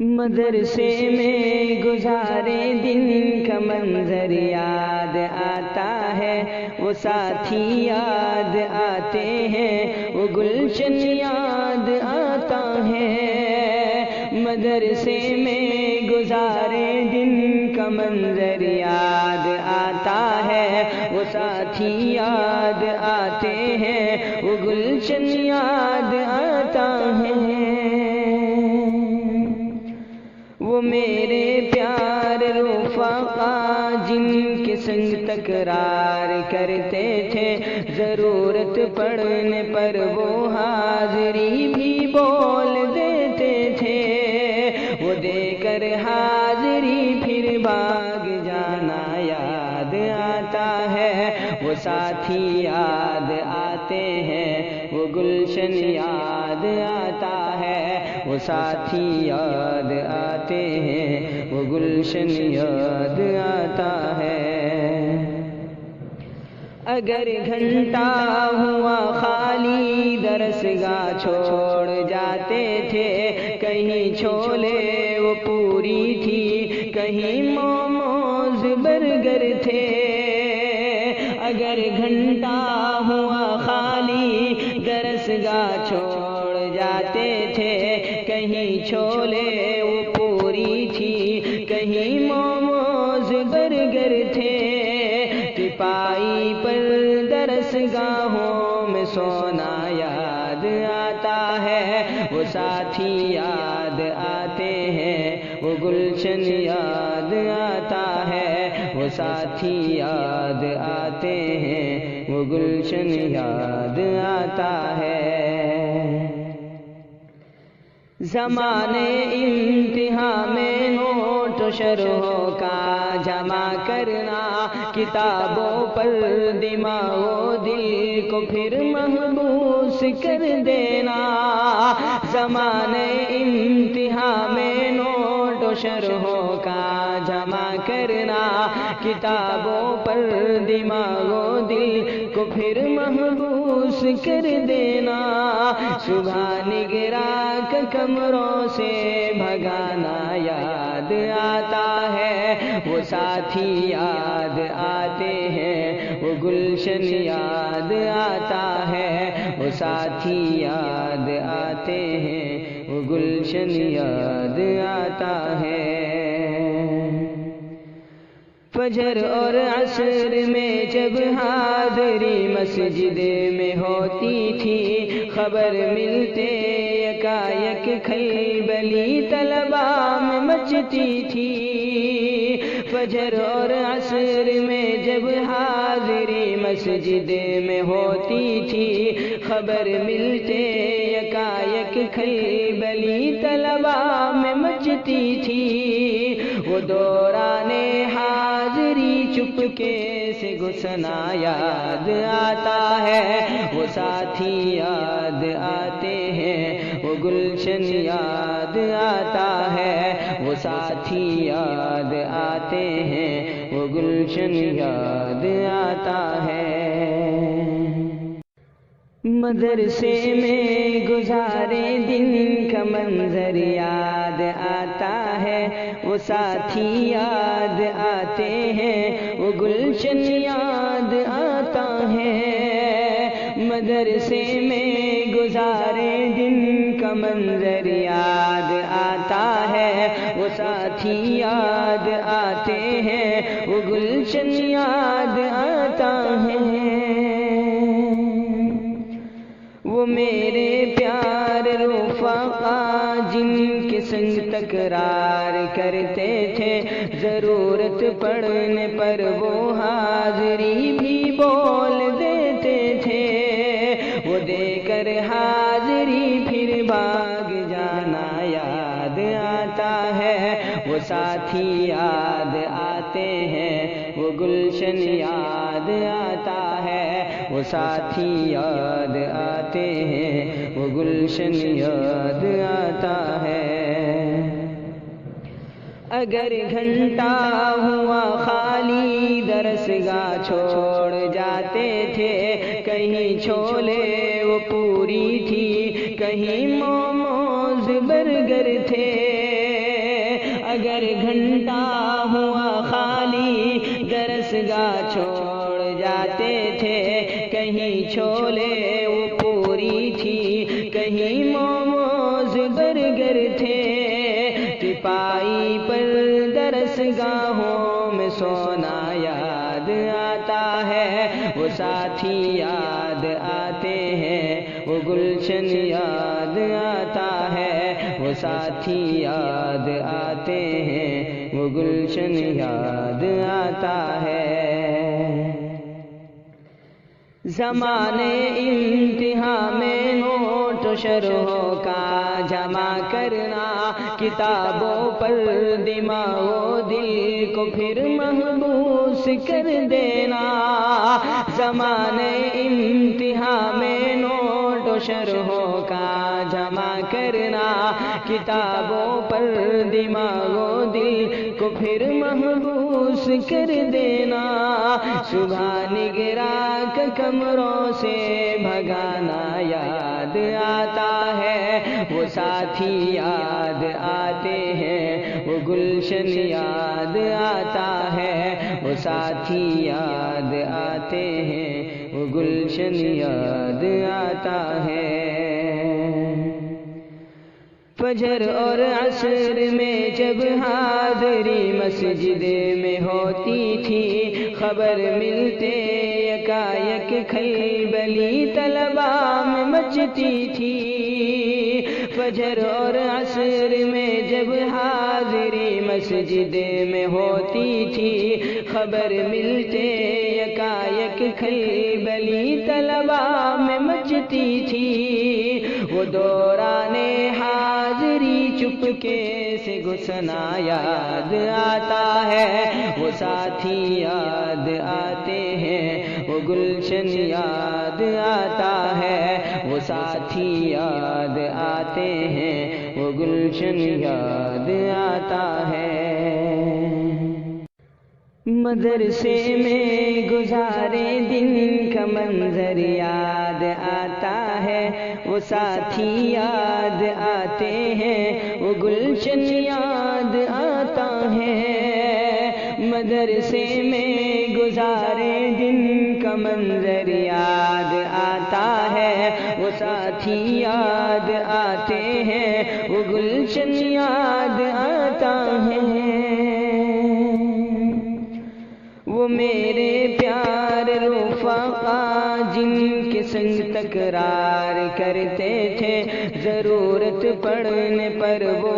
مدرسے میں گزارے دن کا منظر یاد آتا ہے، وہ ساتھی یاد آتے ہیں، وہ گلشن یاد آتا ہے۔ مدرسے میں گزارے دن کا منظر یاد آتا ہے، وہ ساتھی یاد آتے ہیں، وہ گلشن یاد آتا ہے۔ وہ میرے پیار رفقا جن کے سنگ تکرار کرتے تھے، ضرورت پڑنے پر وہ حاضری بھی بول دیتے تھے، وہ دے کر حاضری پھر بھاگ جانا یاد آتا ہے، وہ ساتھی یاد آتے ہیں، وہ گلشن یاد آتا ہے، وہ ساتھی یاد آتے ہیں، وہ گلشن یاد آتا ہے۔ اگر گھنٹہ ہوا خالی درسگاہ چھوڑ جاتے تھے، کہیں چھولے وہ پوری تھی، کہیں موموز برگر تھے۔ اگر گھنٹہ ہوا خالی درسگاہ چھوڑ جاتے تھے، کہیں چھولے وہ پوری تھی، کہیں موموز برگر تھے۔ تپائی پر درسگاہوں میں سونا یاد آتا ہے، وہ ساتھی یاد آتے ہیں، وہ گلشن یاد آتا ہے، وہ ساتھی یاد آتے ہیں، وہ گلشن یاد آتا ہے۔ زمانے امتحان میں نوٹ و شرحوں کا جمع کرنا، کتابوں پر دماغ و دل کو پھر محبوس کر دینا۔ زمانے امتحان میں نوٹ و شرحوں کا جمع کرنا، کتابوں پر دماغ و دل کو پھر محبوس کر دینا۔ صبح نگراں کا کمروں سے بھگانا یاد آتا ہے، وہ ساتھی یاد آتے ہیں، وہ گلشن یاد آتا ہے، وہ ساتھی یاد آتے ہیں، وہ گلشن یاد آتا ہے۔ فجر اور عصر میں جب حاضری مسجد میں ہوتی تھی، خبر ملتے یکایک کھلبلی طلبا میں مچتی تھی۔ فجر اور عصر میں جب حاضری مسجد میں ہوتی تھی، خبر ملتے یکایک کھلبلی طلبا میں مچتی تھی۔ وہ دوران حاضری چپکے سے گھسنا یاد آتا ہے، وہ ساتھی یاد آتے ہیں، وہ گلشن یاد آتا ہے، وہ ساتھی یاد آتے ہیں، وہ گلشن یاد آتا ہے۔ مدرسے میں گزارے دن کا منظر یاد آتا ہے، وہ ساتھی یاد آتے ہیں، وہ گلشن یاد آتا ہے۔ مدرسے میں گزارے دن کا منظر یاد آتا ہے، وہ ساتھی یاد آتے ہیں، وہ گلشن یاد آتا ہے۔ وہ میرے پیار رفقا جن کے سنگ تکرار کرتے تھے، ضرورت پڑنے پر وہ حاضری بھی بول دیتے تھے، وہ دے کر حاضری پھر بھاگ جانا یاد آتا ہے، وہ ساتھی یاد آتے ہیں، وہ گلشن یاد آتا ہے، وہ ساتھی یاد آتے ہیں، وہ گلشن یاد آتا ہے۔ اگر گھنٹہ ہوا خالی درسگاہ چھوڑ جاتے تھے، کہیں چھولے وہ پوری تھی، کہیں موموز برگر تھے۔ گھنٹہ ہوا خالی درسگاہ چھوڑ جاتے تھے، کہیں چھولے وہ پوری تھی، کہیں موموز برگر تھے، تپائی پر درسگاہوں میں سونا یاد آتا ہے، وہ ساتھی یاد آتے ہیں، وہ گلشن یاد آتا ہے، وہ ساتھی یاد آتے ہیں، وہ گلشن یاد آتا ہے۔ زمانے امتحان میں نوٹ و شرحوں کا جمع کرنا، کتابوں پر دماغ و دل کو پھر محبوس کر دینا۔ زمانے امتحان میں نوٹ و شرحوں کا جمع کرنا، کتابوں پر دماغ و دل کو پھر محبوس کر دینا۔ صبح نگراں کا کمروں سے بھگانا یاد آتا ہے، وہ ساتھی یاد آتے ہیں، وہ گلشن یاد آتا ہے، وہ ساتھی یاد آتے ہیں، وہ گلشن یاد آتا ہے۔ فجر اور عصر میں جب حاضری مسجد میں ہوتی تھی، خبر ملتے یکایک کھلبلی طلبا میں مچتی تھی۔ فجر اور عصر میں جب حاضری مسجد میں ہوتی تھی، خبر ملتے یکایک کھلبلی طلبا میں مچتی تھی۔ وہ دوران حاضری چپکے سے گھسنا یاد آتا ہے، وہ ساتھی یاد آتے ہیں، وہ گلشن یاد آتا ہے، وہ ساتھی یاد آتے ہیں، وہ گلشن یاد آتا ہے۔ مدرسے میں گزارے دن کا منظر یاد آتا ہے، وہ ساتھی یاد آتے ہیں، وہ گلشن یاد آتا ہے۔ مدرسے میں گزارے دن کا منظر یاد آتا ہے، وہ ساتھی یاد آتے ہیں، وہ گلشن یاد آتا ہے۔ وہ میرے پیار رفقا جن کے سنگ تکرار کرتے تھے، ضرورت پڑنے پر وہ